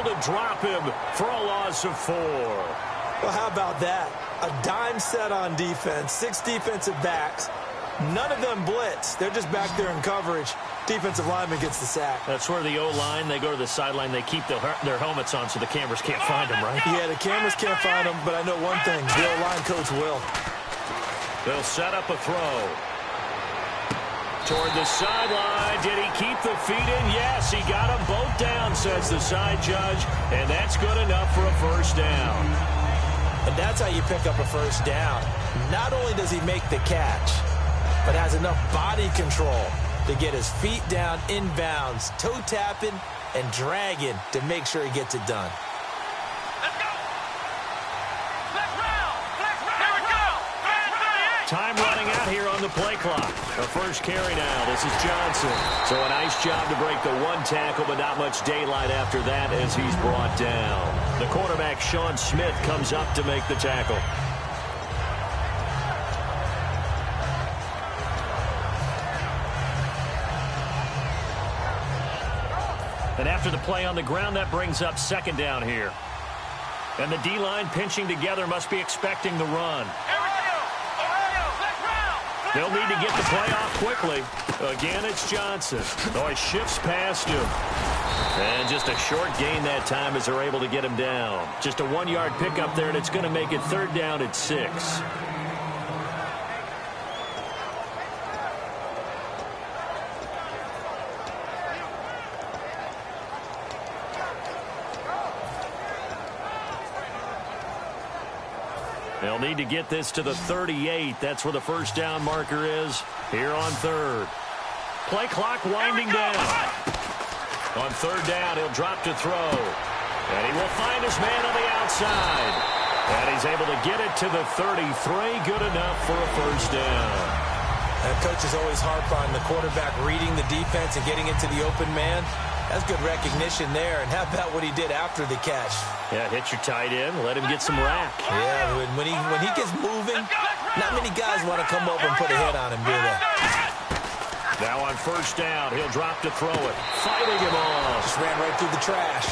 able to drop him for a loss of 4. Well, how about that? A dime set on defense, 6 defensive backs. None of them blitz. They're just back there in coverage. Defensive lineman gets the sack. That's where the O-line, they go to the sideline, they keep their helmets on so the cameras can't find them, right? Yeah, the cameras can't find them, but I know one thing. The O-line coach will. They'll set up a throw. Toward the sideline. Did he keep the feet in? Yes, he got them both down, says the side judge, and that's good enough for a first down. And that's how you pick up a first down. Not only does he make the catch, but has enough body control to get his feet down inbounds, toe tapping and dragging to make sure he gets it done. Let's go. Let's round. Here we go. Time running out here on the play clock. The first carry now. This is Johnson. So a nice job to break the 1 tackle, but not much daylight after that as he's brought down. The quarterback, Sean Smith, comes up to make the tackle. And after the play on the ground, that brings up second down here. And the D-line pinching together must be expecting the run. They'll need to get the play off quickly. Again, it's Johnson. Oh, he shifts past him. And just a short gain that time as they're able to get him down. Just a 1-yard pickup there, and it's going to make it third down at 6. They'll need to get this to the 38. That's where the first down marker is here on third. Play clock winding down. On third down, he'll drop to throw. And he will find his man on the outside. And he's able to get it to the 33. Good enough for a first down. And coaches always harp on the quarterback reading the defense and getting into the open man. That's good recognition there. And how about what he did after the catch? Yeah, hit your tight end. Let him get some rack. Yeah, when he gets moving, not many guys want to come over and put a hit on him, do they? Now on first down, he'll drop to throw it. Fighting him off. Just ran right through the trash.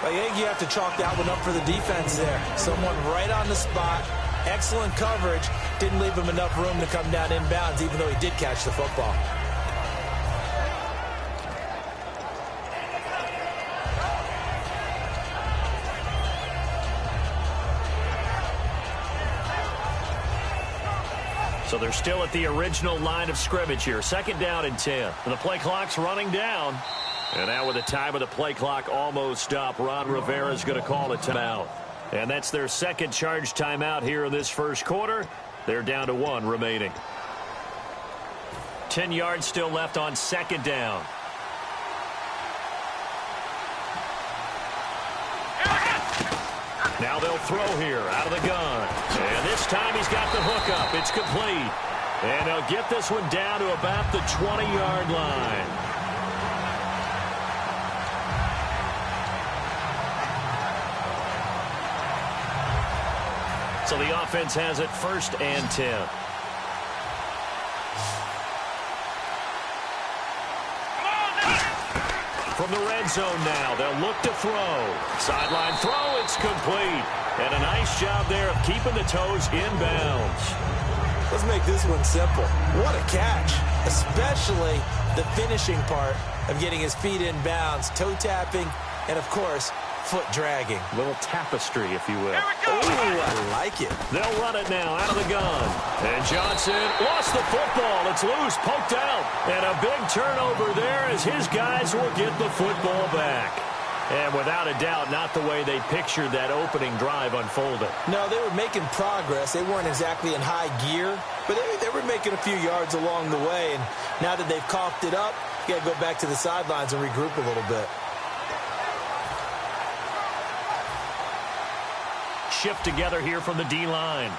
I think you have to chalk that one up for the defense there. Someone right on the spot. Excellent coverage. Didn't leave him enough room to come down inbounds, even though he did catch the football. So they're still at the original line of scrimmage here. Second down and 10. And the play clock's running down. And now with the time of the play clock almost up, Ron Rivera's going to call a timeout. And that's their second charge timeout here in this first quarter. They're down to 1 remaining. 10 yards still left on second down. Now they'll throw here out of the gun. And this time he's got the hook up. It's complete. And they'll get this one down to about the 20-yard line. So the offense has it first and 10. From the red zone now, they'll look to throw. Sideline throw, it's complete. And a nice job there of keeping the toes inbounds. Let's make this one simple. What a catch, especially the finishing part of getting his feet inbounds, toe tapping, and of course, foot dragging. A little tapestry, if you will. Oh, I like it. They'll run it now out of the gun. And Johnson lost the football. It's loose, poked out. And a big turnover there as his guys will get the football back. And without a doubt, not the way they pictured that opening drive unfolded. No, they were making progress. They weren't exactly in high gear, but they were making a few yards along the way. And now that they've coughed it up, you got to go back to the sidelines and regroup a little bit. Shift together here from the D-line.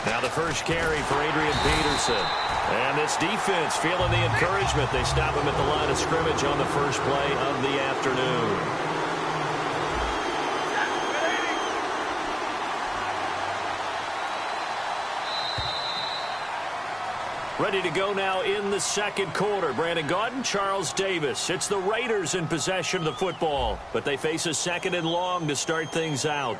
Now the first carry for Adrian Peterson. And this defense feeling the encouragement. They stop him at the line of scrimmage on the first play of the afternoon. Ready to go now in the second quarter. Brandon Gaudin, Charles Davis. It's the Raiders in possession of the football, but they face a second and long to start things out.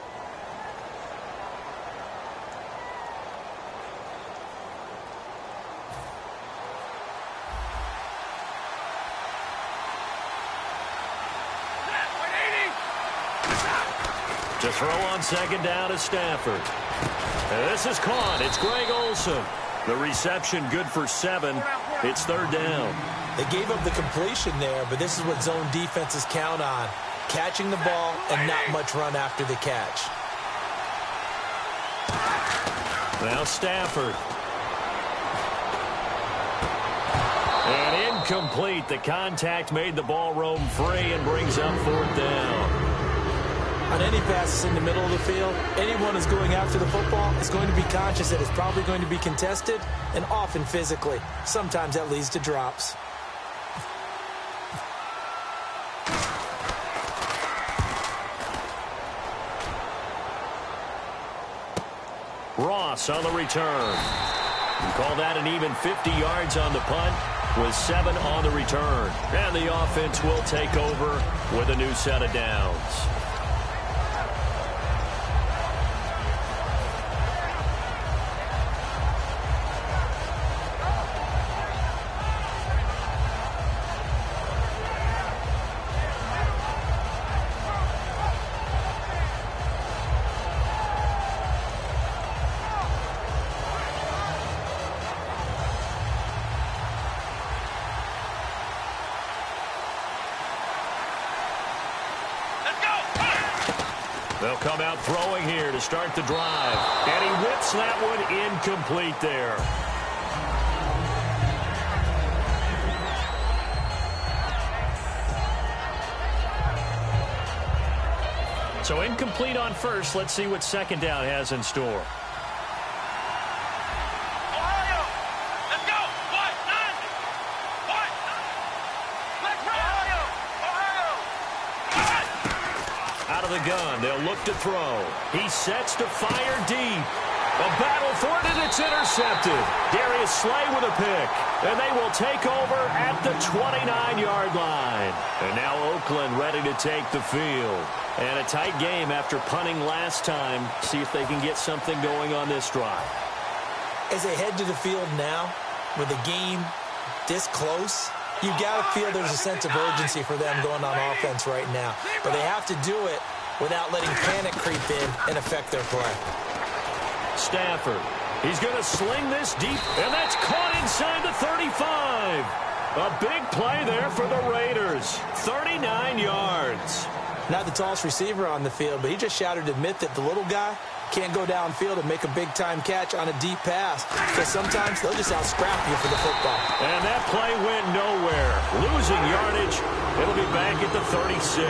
To throw on second down is Stafford. And this is caught. It's Greg Olsen. The reception good for 7. It's third down. They gave up the completion there, but this is what zone defenses count on. Catching the ball and not much run after the catch. Now Stafford. And incomplete. The contact made the ball roam free and brings up fourth down. On any passes in the middle of the field, anyone who's going after the football is going to be conscious that it's probably going to be contested, and often physically. Sometimes that leads to drops. Ross on the return. You call that an even 50 yards on the punt with 7 on the return. And the offense will take over with a new set of downs. They'll come out throwing here to start the drive. And he whips that one incomplete there. So incomplete on first. Let's see what second down has in store. The gun. They'll look to throw. He sets to fire deep. A battle for it, and it's intercepted. Darius Slay with a pick. And they will take over at the 29-yard line. And now Oakland ready to take the field. And a tight game after punting last time. See if they can get something going on this drive. As they head to the field now, with the game this close, you got to feel there's a sense of urgency for them going on offense right now. But they have to do it without letting panic creep in and affect their play. Stafford. He's going to sling this deep, and that's caught inside the 35. A big play there for the Raiders. 39 yards. Not the tallest receiver on the field, but he just shouted to admit that the little guy can't go downfield and make a big-time catch on a deep pass, because sometimes they'll just out-scrap you for the football. And that play went nowhere. Losing yardage. It'll be back at the 36.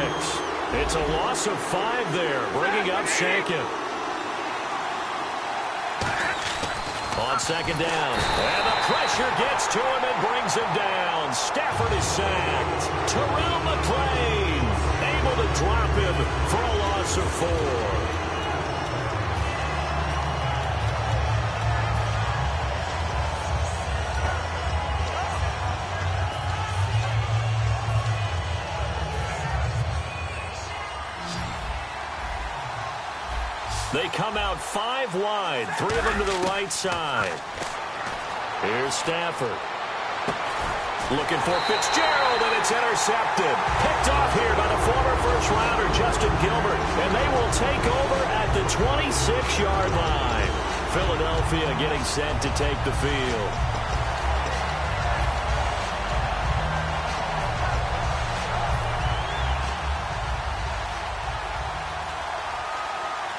It's a loss of 5 there, bringing up second. On second down. And the pressure gets to him and brings him down. Stafford is sacked. Terrell McClain able to drop him for a loss of 4. They come out 5 wide, 3 of them to the right side. Here's Stafford. Looking for Fitzgerald, and it's intercepted. Picked off here by the former first-rounder, Justin Gilbert. And they will take over at the 26-yard line. Philadelphia getting set to take the field.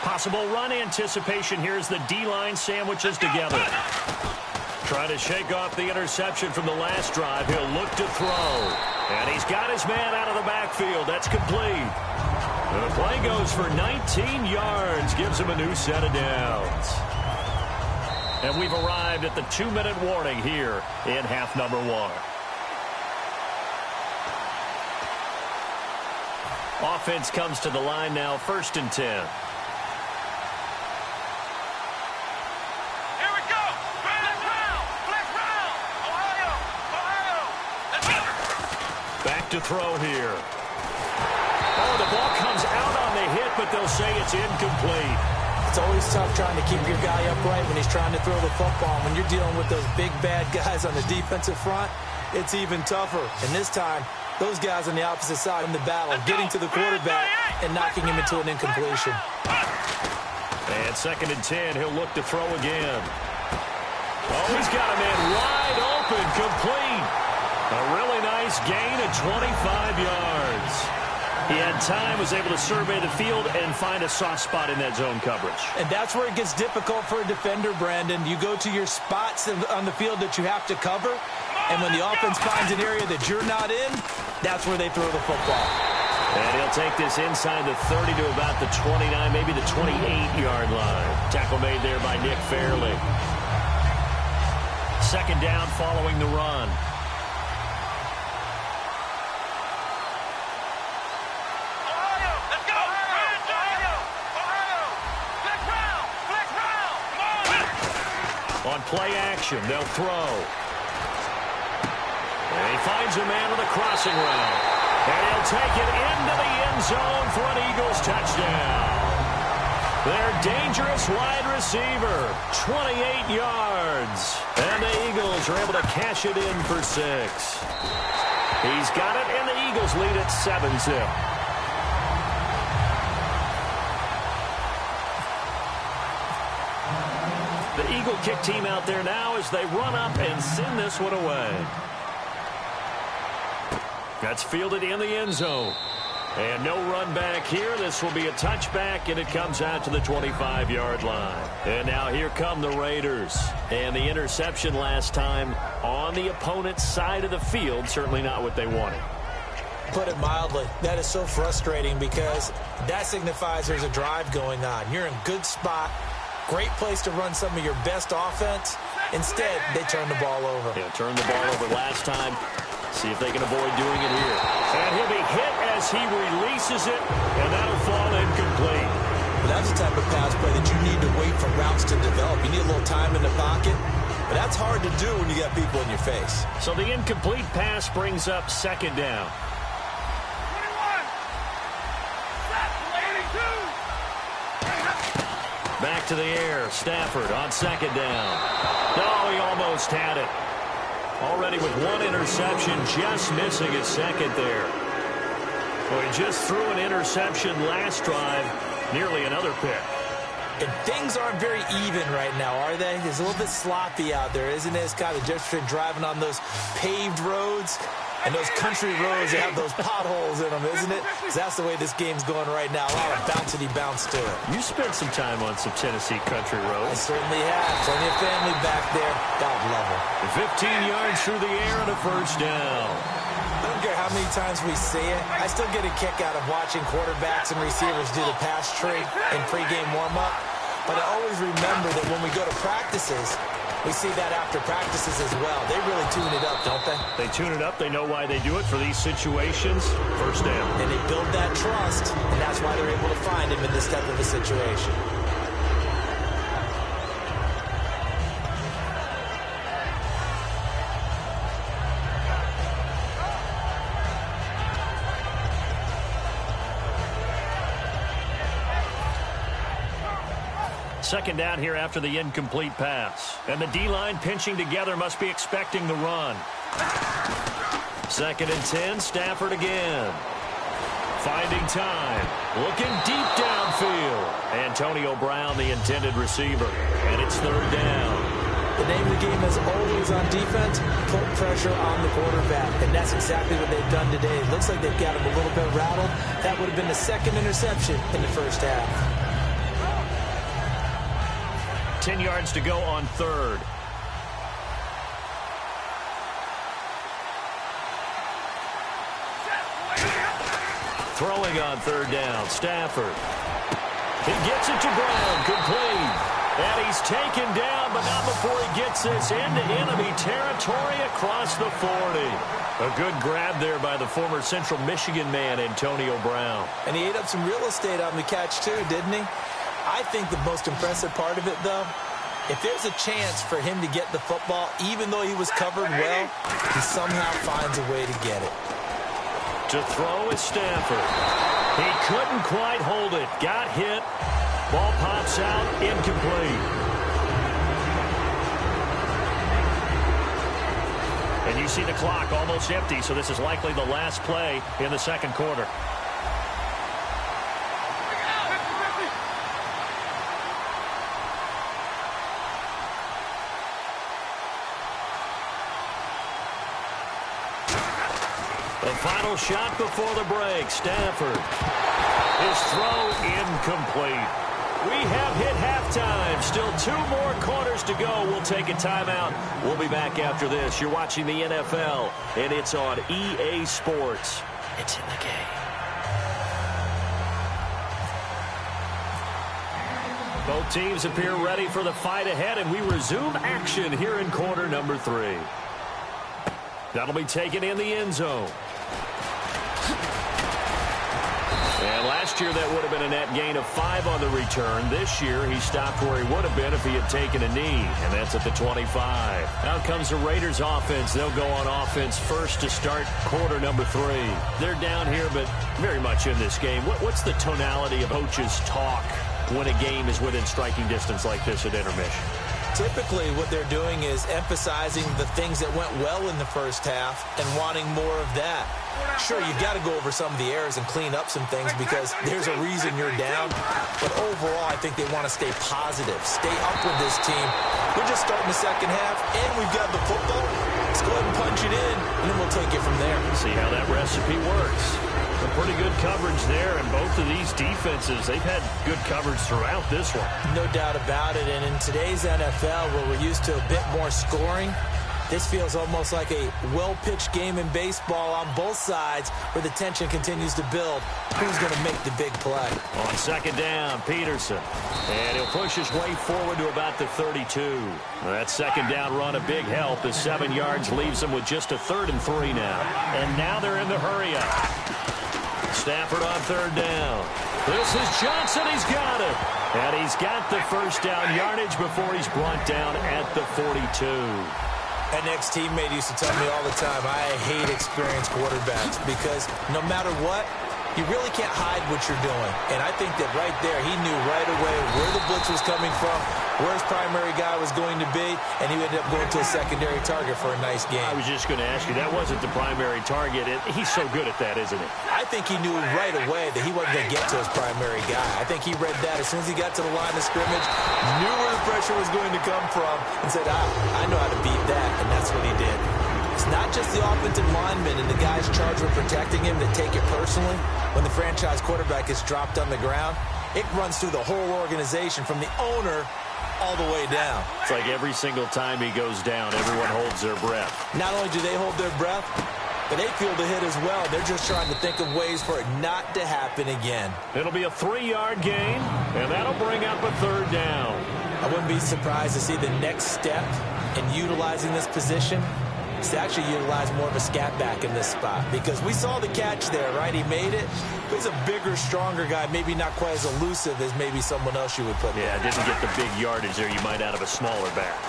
Possible run anticipation here as the D-line sandwiches together. Trying to shake off the interception from the last drive. He'll look to throw. And he's got his man out of the backfield. That's complete. And the play goes for 19 yards. Gives him a new set of downs. And we've arrived at the 2-minute warning here in half number 1. Offense comes to the line now, 1st and 10. to throw here. Oh, the ball comes out on the hit, but they'll say it's incomplete. It's always tough trying to keep your guy upright when he's trying to throw the football. When you're dealing with those big, bad guys on the defensive front, it's even tougher. And this time, those guys on the opposite side in the battle, getting to the quarterback and knocking him into an incompletion. And 2nd and 10, he'll look to throw again. Oh, he's got a man wide open, complete. A really nice gain of 25 yards. He had time, was able to survey the field and find a soft spot in that zone coverage. And that's where it gets difficult for a defender, Brandon. You go to your spots on the field that you have to cover, and when the offense finds an area that you're not in, that's where they throw the football. And he'll take this inside the 30 to about the 29, maybe the 28-yard line. Tackle made there by Nick Fairley. 2nd down following the run. Ohio, let's go! Ohio! Flex round! Come on! On play action, they'll throw. And he finds a man with a crossing route. And he'll take it into the end zone for an Eagles touchdown. Their dangerous wide receiver, 28 yards. And the Eagles are able to cash it in for 6. He's got it, and the Eagles lead at 7-zip. The Eagle kick team out there now as they run up and send this one away. That's fielded in the end zone. And no run back here. This will be a touchback, and it comes out to the 25-yard line. And now here come the Raiders. And the interception last time on the opponent's side of the field, certainly not what they wanted. Put it mildly, that is so frustrating because that signifies there's a drive going on. You're in a good spot, great place to run some of your best offense. Instead, they turn the ball over. Yeah, turned the ball over last time. See if they can avoid doing it here. And he'll be hit as he releases it, and that'll fall incomplete. But that's the type of pass play that you need to wait for routes to develop. You need a little time in the pocket, but that's hard to do when you got people in your face. So the incomplete pass brings up 2nd down. 21! That's 82! Back to the air. Stafford on 2nd down. No, he almost had it. Already with one interception, just missing his 2nd there. Well, he just threw an interception last drive, nearly another pick. And things aren't very even right now, are they? It's a little bit sloppy out there, isn't it? It's kind of different between driving on those paved roads and those country roads that have those potholes in them, isn't it? Because that's the way this game's going right now. A lot of bouncy bounce to it. You spent some time on some Tennessee country I roads. certainly have. Plenty of family back there. God love them. 15 yards through the air and a 1st down. I don't care how many times we see it. I still get a kick out of watching quarterbacks and receivers do the pass tree in pregame warm-up. But I always remember that when we go to practices, we see that after practices as well. They really tune it up, don't they? They tune it up. They know why they do it for these situations. 1st down. And they build that trust, and that's why they're able to find him in this type of a situation. Second down here after the incomplete pass. And the D-line pinching together, must be expecting the run. 2nd and 10, Stafford again. Finding time. Looking deep downfield. Antonio Brown, the intended receiver. And it's 3rd down. The name of the game is always on defense, put pressure on the quarterback. And that's exactly what they've done today. It looks like they've got him a little bit rattled. That would have been the 2nd interception in the 1st half. 10 yards to go on 3rd. Throwing on 3rd down, Stafford. He gets it to Brown, complete. And he's taken down, but not before he gets this into enemy territory across the 40. A good grab there by the former Central Michigan man, Antonio Brown. And he ate up some real estate on the catch, too, didn't he? I think the most impressive part of it, though, if there's a chance for him to get the football, even though he was covered well, he somehow finds a way to get it. To throw is Stanford. He couldn't quite hold it. Got hit. Ball pops out. Incomplete. And you see the clock almost empty, so this is likely the last play in the second quarter. The final shot before the break. Stanford. His throw incomplete. We have hit halftime. Still 2 more quarters to go. We'll take a timeout. We'll be back after this. You're watching the NFL, and it's on EA Sports. It's in the game. Both teams appear ready for the fight ahead, and we resume action here in quarter number 3. That'll be taken in the end zone. And last year, that would have been a net gain of 5 on the return. This year, he stopped where he would have been if he had taken a knee, and that's at the 25. Out comes the Raiders offense. They'll go on offense first to start quarter number 3. They're down here, but very much in this game. What's the tonality of coaches' talk when a game is within striking distance like this at intermission? Typically, what they're doing is emphasizing the things that went well in the first half and wanting more of that. Sure, you've got to go over some of the errors and clean up some things because there's a reason you're down. But overall, I think they want to stay positive, stay up with this team. We're just starting the second half, and we've got the football. Let's go ahead and punch it in, and then we'll take it from there. See how that recipe works. Some pretty good coverage there, and both of these defenses, they've had good coverage throughout this one. No doubt about it, and in today's NFL, where we're used to a bit more scoring, this feels almost like a well-pitched game in baseball on both sides where the tension continues to build. Who's going to make the big play? On second down, Peterson. And he'll push his way forward to about the 32. That second down run a big help as 7 yards leaves them with just a 3rd and 3 now. And now they're in the hurry-up. Stafford on 3rd down. This is Johnson. He's got it. And he's got the first down yardage before he's brought down at the 42. An ex-teammate used to tell me all the time, I hate experienced quarterbacks because no matter what, you really can't hide what you're doing. And I think that right there, he knew right away where the blitz was coming from, where his primary guy was going to be, and he ended up going to a secondary target for a nice game. I was just going to ask you, that wasn't the primary target. He's so good at that, isn't he? I think he knew right away that he wasn't going to get to his primary guy. I think he read that as soon as he got to the line of scrimmage, knew where the pressure was going to come from, and said, I know how to beat that, and that's what he did. It's not just the offensive linemen and the guys charged with protecting him that take it personally. When the franchise quarterback is dropped on the ground, it runs through the whole organization from the owner all the way down. It's like every single time he goes down, everyone holds their breath. Not only do they hold their breath, but they feel the hit as well. They're just trying to think of ways for it not to happen again. It'll be a 3-yard gain, and that'll bring up a 3rd down. I wouldn't be surprised to see the next step in utilizing this position is to actually utilize more of a scat back in this spot, because we saw the catch there, right? He made it. He's a bigger, stronger guy, maybe not quite as elusive as maybe someone else you would put there. Yeah, didn't get the big yardage there you might out of a smaller back.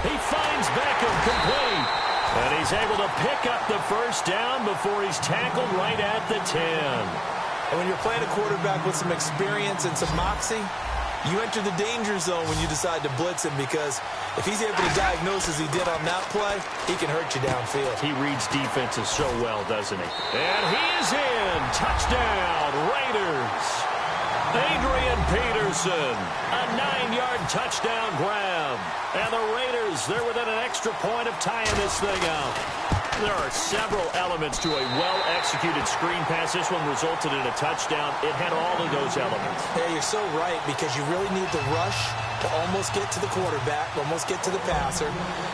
He finds Beckham complete, and he's able to pick up the first down before he's tackled right at the 10. And when you're playing a quarterback with some experience and some moxie, you enter the danger zone when you decide to blitz him, because if he's able to diagnose as he did on that play, he can hurt you downfield. He reads defenses so well, doesn't he? And he is in. Touchdown, Raiders. Adrian Peterson, a 9-yard touchdown grab. And the Raiders, they're within an extra point of tying this thing out. There are several elements to a well-executed screen pass. This one resulted in a touchdown. It had all of those elements. Yeah, you're so right, because you really need the rush to almost get to the quarterback, almost get to the passer.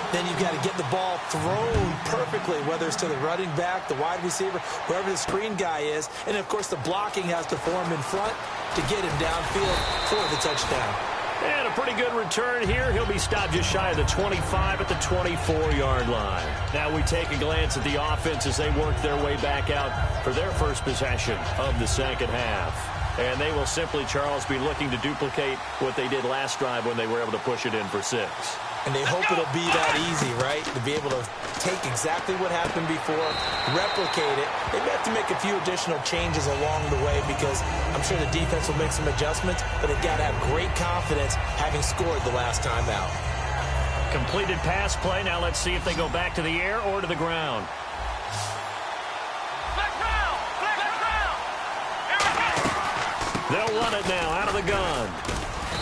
Then you've got to get the ball thrown perfectly, whether it's to the running back, the wide receiver, whoever the screen guy is. And, of course, the blocking has to form in front to get him downfield for the touchdown. And a pretty good return here. He'll be stopped just shy of the 25 at the 24-yard line. Now we take a glance at the offense as they work their way back out for their first possession of the second half. And they will simply, Charles, be looking to duplicate what they did last drive when they were able to push it in for 6. And they hope it'll be that easy, right? right to be able to take exactly what happened before, replicate it. They may have to make a few additional changes along the way because I'm sure the defense will make some adjustments, but they've got to have great confidence having scored the last time out. Completed pass play. Now let's see if they go back to the air or to the ground. They'll run it now out of the gun.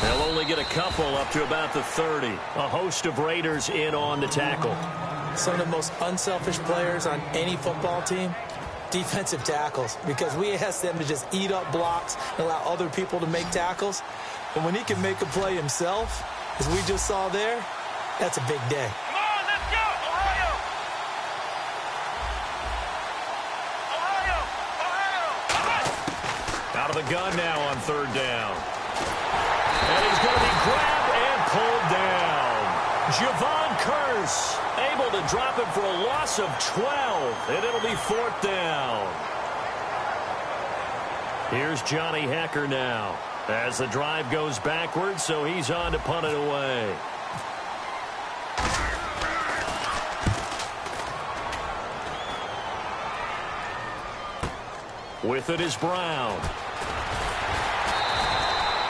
They'll only get a couple up to about the 30. A host of Raiders in on the tackle. Some of the most unselfish players on any football team, defensive tackles, because we ask them to just eat up blocks and allow other people to make tackles. And when he can make a play himself, as we just saw there, that's a big day. Come on, let's go, Ohio! Ohio! Out of the gun now on third down. And he's going to be grabbed and pulled down. Javon Curse able to drop it for a loss of 12, and it'll be fourth down. Here's Johnny Hecker now as the drive goes backwards, so he's on to punt it away. With it is Brown.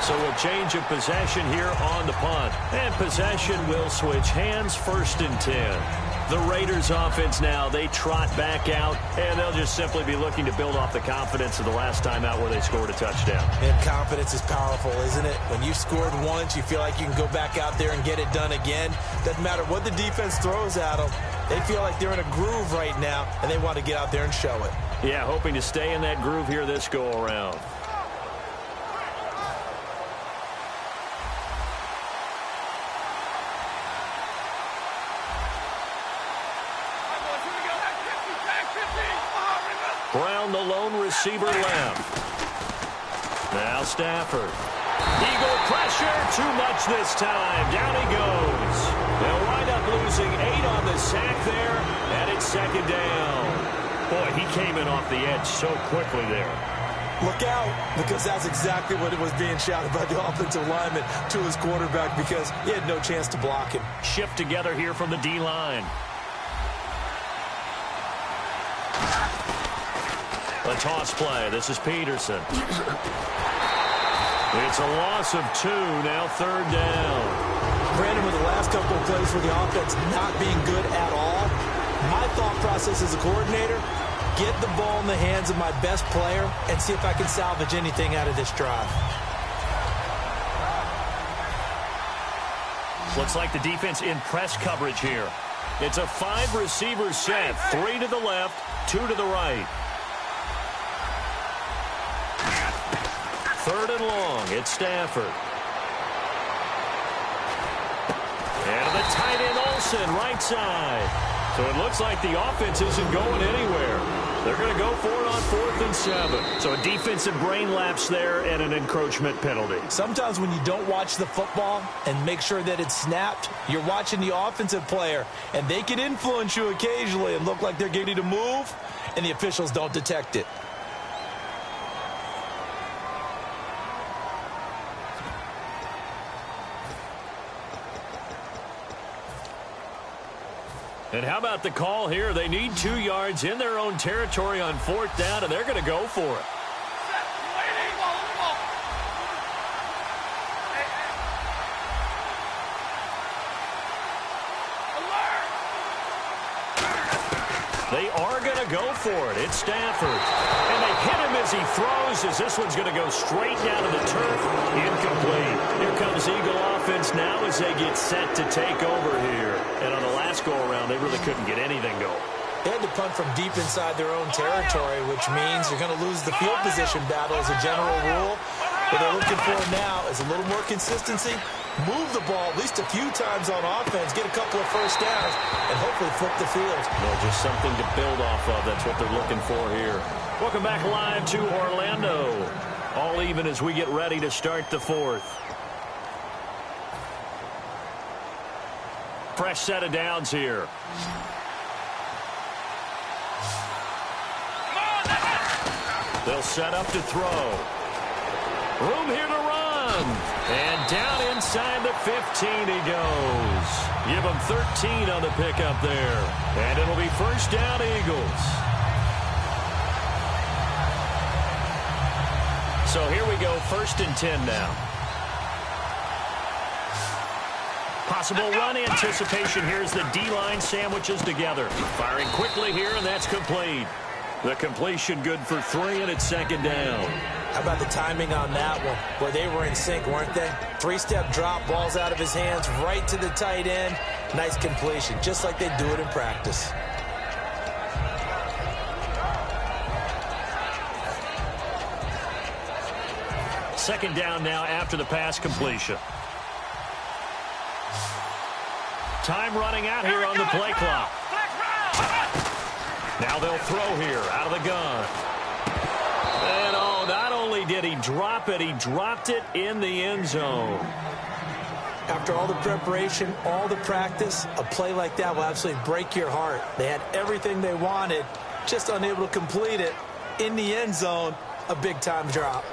So a change of possession here on the punt. And possession will switch hands, 1st and 10. The Raiders offense now, they trot back out, and they'll just simply be looking to build off the confidence of the last time out where they scored a touchdown. And confidence is powerful, isn't it? When you've scored once, you feel like you can go back out there and get it done again. Doesn't matter what the defense throws at them. They feel like they're in a groove right now, and they want to get out there and show it. Yeah, hoping to stay in that groove here this go-around. Brown, the lone receiver, left. Now Stafford. Eagle pressure, too much this time. Down he goes. They'll wind up losing 8 on the sack there, and it's 2nd down. Boy, he came in off the edge so quickly there. Look out, because that's exactly what it was being shouted by the offensive lineman to his quarterback because he had no chance to block him. Shift together here from the D-line. A toss play. This is Peterson. It's a loss of 2. Now 3rd down. Brandon, with the last couple of plays for the offense not being good at all, my thought process as a coordinator, get the ball in the hands of my best player and see if I can salvage anything out of this drive. Looks like the defense in press coverage here. It's a 5-receiver set. 3 to the left, 2 to the right. 3rd and long. It's Stafford. And the tight end Olsen, right side. So it looks like the offense isn't going anywhere. They're going to go for it on 4th and 7. So a defensive brain lapse there and an encroachment penalty. Sometimes when you don't watch the football and make sure that it's snapped, you're watching the offensive player, and they can influence you occasionally and look like they're getting to move, and the officials don't detect it. And how about the call here? They need 2 yards in their own territory on 4th down, and they're going to go for it. They are going to go for it. It's Stafford. And they hit him as he throws, as this one's going to go straight down to the turf. Incomplete. Here comes Eagle offense now as they get set to take over here. And on the last go-around, they really couldn't get anything going. They had to punt from deep inside their own territory, which means you're going to lose the field position battle as a general rule. What they're looking for now is a little more consistency, move the ball at least a few times on offense, get a couple of first downs, and hopefully flip the field. Well, just something to build off of. That's what they're looking for here. Welcome back live to Orlando. All even as we get ready to start the 4th. Fresh set of downs here. They'll set up to throw. Room here to run. run. And down inside the 15 he goes. Give him 13 on the pickup there. And it'll be first down, Eagles. So here we go, 1st and 10 now. Possible run anticipation. Here's the D-line sandwiches together. Firing quickly here, and that's complete. The completion good for 3, and it's 2nd down. How about the timing on that one, where they were in sync, weren't they? 3-step drop, ball's out of his hands, right to the tight end. Nice completion, just like they do it in practice. Second down now after the pass completion. Time running out here on the play clock. Now they'll throw here out of the gun. And oh, not only did he drop it, he dropped it in the end zone. After all the preparation, all the practice, a play like that will absolutely break your heart. They had everything they wanted, just unable to complete it. In the end zone, a big-time drop.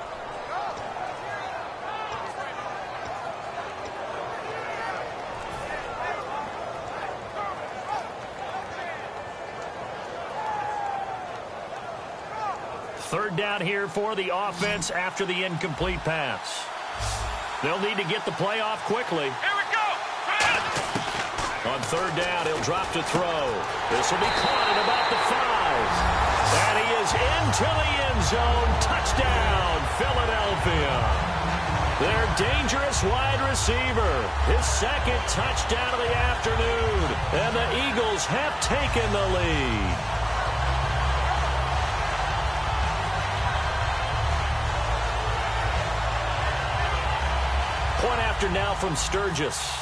Third down here for the offense after the incomplete pass. They'll need to get the play off quickly. Here we go. On third down, he'll drop to throw. This will be caught at about the 5. And he is into the end zone. Touchdown, Philadelphia. Their dangerous wide receiver. His 2nd touchdown of the afternoon. And the Eagles have taken the lead. Point after now from Sturgis.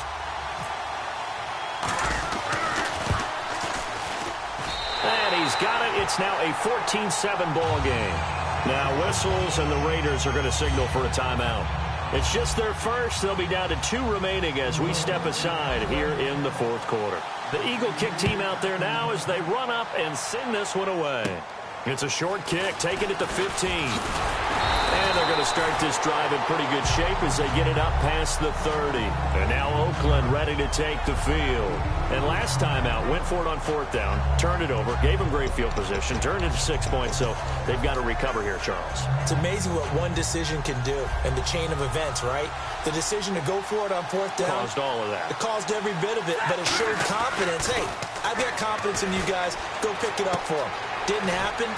And he's got it. It's now a 14-7 ball game. Now whistles and the Raiders are going to signal for a timeout. It's just their first. They'll be down to 2 remaining as we step aside here in the 4th quarter. The Eagle kick team out there now as they run up and send this one away. It's a short kick, taking it to 15. And they're going to start this drive in pretty good shape as they get it up past the 30. And now Oakland ready to take the field. And last time out, went for it on 4th down, turned it over, gave them great field position, turned it to 6 points, so they've got to recover here, Charles. It's amazing what one decision can do in the chain of events, right? The decision to go for it on 4th down. Caused all of that. It caused every bit of it, but it showed confidence. Hey, I've got confidence in you guys. Go pick it up for them. Didn't happen.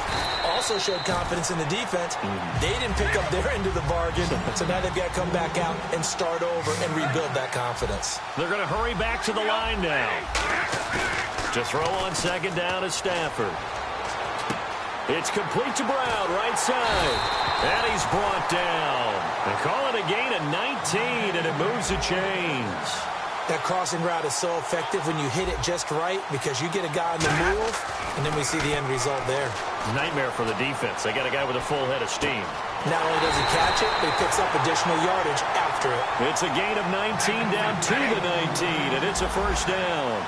Also showed confidence in the defense. They didn't pick up their end of the bargain, so now they've got to come back out and start over and rebuild that confidence. They're going to hurry back to the line now. To throw on 2nd down is Stafford. It's complete to Brown, right side. And he's brought down. They call it a gain of 19, and it moves the chains. That crossing route is so effective when you hit it just right because you get a guy on the move, and then we see the end result there. Nightmare for the defense. They got a guy with a full head of steam. Not only does he catch it, but he picks up additional yardage after it. It's a gain of 19 down to the 19, and it's a first down.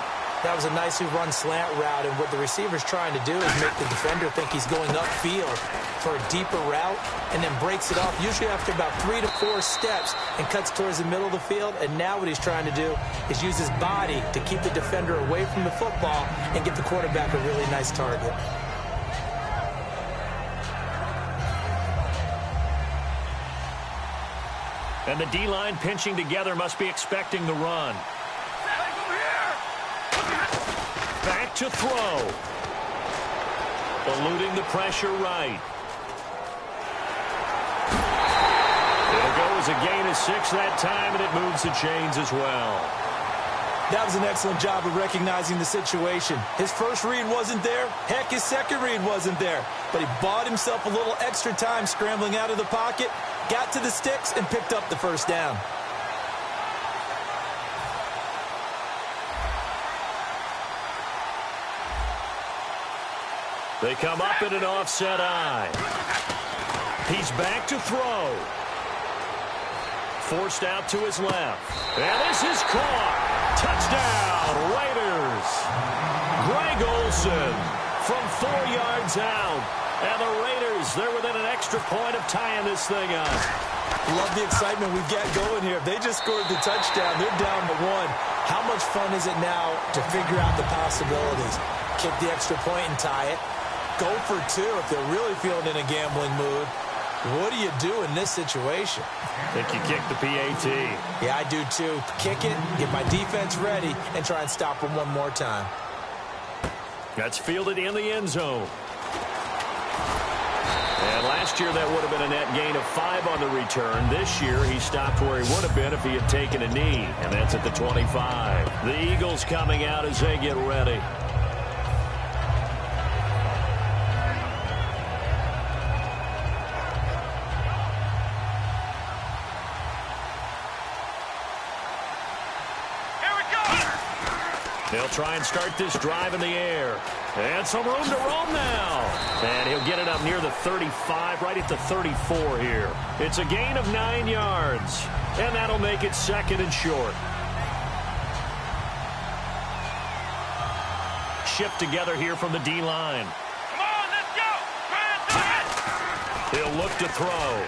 That was a nicely run slant route, and what the receiver's trying to do is make the defender think he's going upfield for a deeper route and then breaks it off, usually after about 3 to 4 steps, and cuts towards the middle of the field. And now what he's trying to do is use his body to keep the defender away from the football and get the quarterback a really nice target. And the D-line pinching together must be expecting the run. Back to throw. Eluding the pressure right. It'll go as a gain of 6 that time, and it moves the chains as well. That was an excellent job of recognizing the situation. His first read wasn't there. Heck, his second read wasn't there. But he bought himself a little extra time scrambling out of the pocket, got to the sticks, and picked up the first down. They come up in an offset eye. He's back to throw. Forced out to his left. And this is caught. Touchdown, Raiders. Greg Olsen from 4 yards out. And the Raiders, they're within an extra point of tying this thing up. Love the excitement we've got going here. If they just scored the touchdown, they're down to 1. How much fun is it now to figure out the possibilities? Kick the extra point and tie it. Go for 2 if they're really feeling in a gambling mood. What do you do in this situation? I think you kick the PAT. Yeah, I do too. Kick it, get my defense ready, and try and stop them one more time. That's fielded in the end zone. And last year that would have been a net gain of 5 on the return. This year he stopped where he would have been if he had taken a knee, and that's at the 25. The Eagles coming out as they get ready. They'll try and start this drive in the air. And some room to roam now. And he'll get it up near the 35, right at the 34 here. It's a gain of 9 yards. And that'll make it 2nd and short. Shift together here from the D-line. Come on, let's go. He'll look to throw.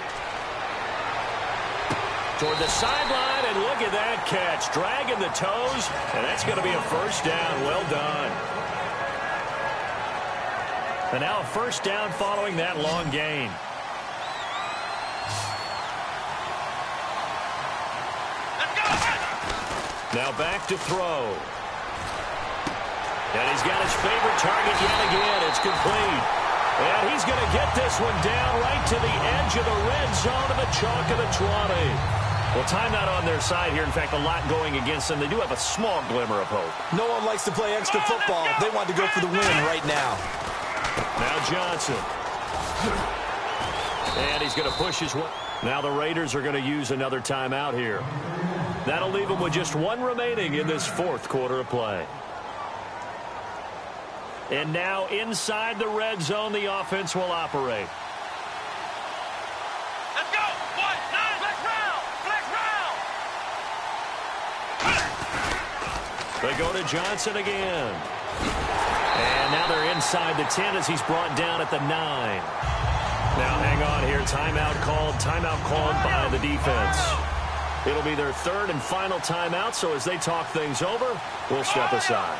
Toward the sideline, and look at that catch. Dragging the toes, and that's going to be a first down. Well done. And now a first down following that long gain. Let's go. Now back to throw. And he's got his favorite target yet again. It's complete. And he's going to get this one down right to the edge of the red zone of the chalk of the 20. Well, timeout on their side here. In fact, a lot going against them. They do have a small glimmer of hope. No one likes to play extra football. They want to go for the win right now. Now Johnson. And he's going to push his way. Now the Raiders are going to use another timeout here. That'll leave them with just 1 remaining in this 4th quarter of play. And now inside the red zone, the offense will operate. Let's go. 1, 9, flex round. Flex round. They go to Johnson again. And now they're inside the 10 as he's brought down at the 9. Now hang on here. Timeout called by the defense. It'll be their 3rd and final timeout, so as they talk things over, we'll step aside.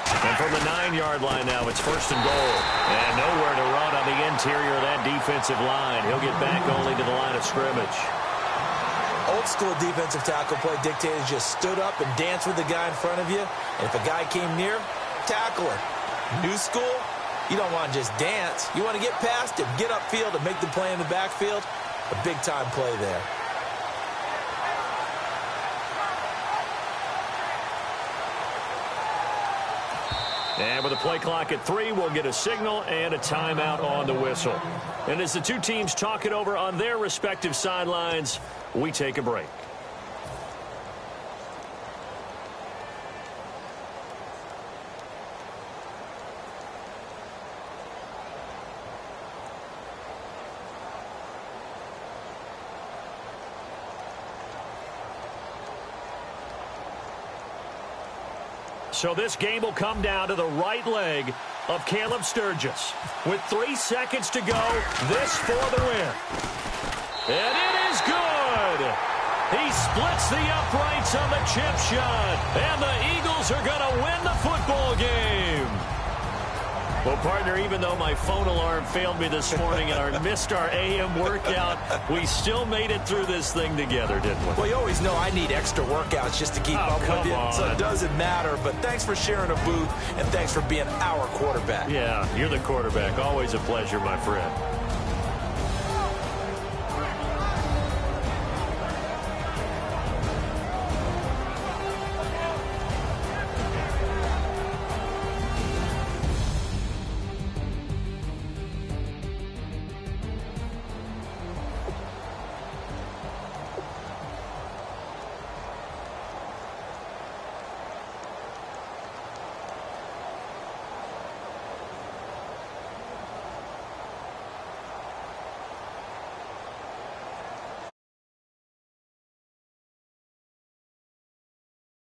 And from the 9-yard line now, it's 1st and goal. And nowhere to run on the interior of that defensive line. He'll get back only to the line of scrimmage. Old school defensive tackle play dictators just stood up and danced with the guy in front of you. And if a guy came near, tackle him. New school, you don't want to just dance. You want to get past him, get upfield, and make the play in the backfield. A big-time play there. And with the play clock at 3, we'll get a signal and a timeout on the whistle. And as the two teams talk it over on their respective sidelines, we take a break. So this game will come down to the right leg of Caleb Sturgis. With 3 seconds to go, this for the win. And it is good. He splits the uprights on the chip shot. And the Eagles are going to win the football game. Well, partner, even though my phone alarm failed me this morning and I missed our AM workout, we still made it through this thing together, didn't we? Well, you always know I need extra workouts just to keep up with you, so it doesn't matter. But thanks for sharing a booth, and thanks for being our quarterback. Yeah, you're the quarterback. Always a pleasure, my friend.